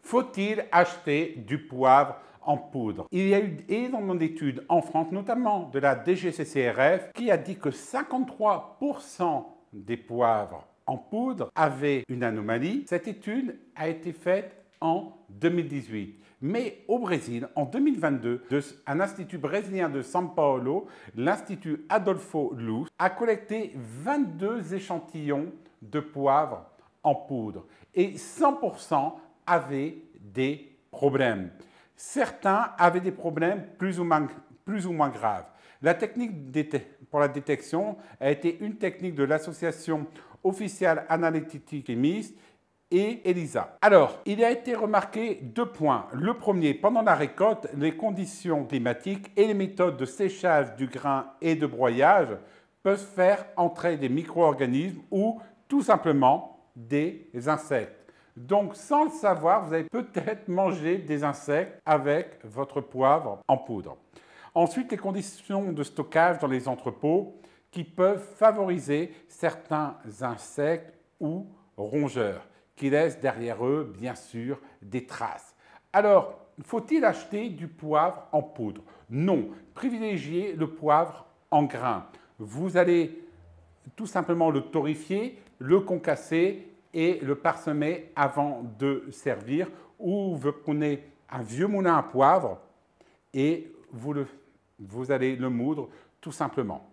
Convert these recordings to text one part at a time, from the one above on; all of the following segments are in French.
Faut-il acheter du poivre en poudre? Il y a eu énormément d'études en France, notamment de la DGCCRF, qui a dit que 53% des poivres en poudre avaient une anomalie. Cette étude a été faite en 2018. Mais au Brésil, en 2022, un institut brésilien de São Paulo, l'Institut Adolfo Luz, a collecté 22 échantillons de poivre en poudre et 100% avaient des problèmes. Certains avaient des problèmes plus ou moins graves. La technique pour la détection a été une technique de l'Association officielle analytique chimiste et ELISA. Alors, il a été remarqué 2 points. Le premier, pendant la récolte, les conditions climatiques et les méthodes de séchage du grain et de broyage peuvent faire entrer des micro-organismes ou tout simplement des insectes. Donc, sans le savoir, vous allez peut-être manger des insectes avec votre poivre en poudre. Ensuite, les conditions de stockage dans les entrepôts qui peuvent favoriser certains insectes ou rongeurs qui laissent derrière eux, bien sûr, des traces. Alors, faut-il acheter du poivre en poudre? Non. Privilégiez le poivre en grains. Vous allez tout simplement le torréfier, le concasser et le parsemer avant de servir, ou vous prenez un vieux moulin à poivre et vous allez le moudre tout simplement.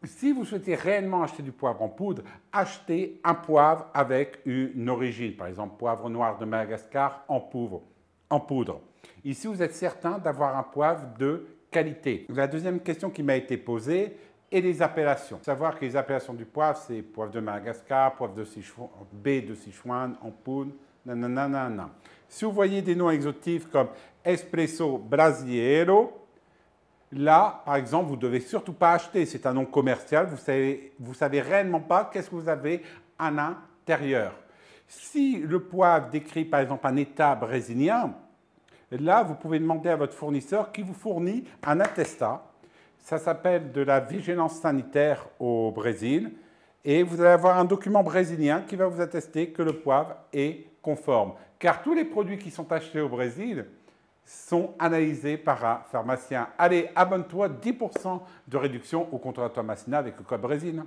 Si vous souhaitez réellement acheter du poivre en poudre, achetez un poivre avec une origine, par exemple poivre noir de Madagascar en poudre. Ici, vous êtes certain d'avoir un poivre de qualité. La deuxième question qui m'a été posée est les appellations. Savoir que les appellations du poivre, c'est poivre de Madagascar, poivre de Sichuan, baie de Sichuan en poudre, nanana. Si vous voyez des noms exotiques comme Espresso Brasileiro, là, par exemple, vous ne devez surtout pas acheter. C'est un nom commercial. Vous savez réellement pas qu'est-ce que vous avez à l'intérieur. Si le poivre décrit, par exemple, un état brésilien, là, vous pouvez demander à votre fournisseur qui vous fournit un attestat. Ça s'appelle de la vigilance sanitaire au Brésil. Et vous allez avoir un document brésilien qui va vous attester que le poivre est conforme. Car tous les produits qui sont achetés au Brésil sont analysés par un pharmacien. Allez, abonne-toi, 10% de réduction au comptoir Thomasina avec le code Brésil.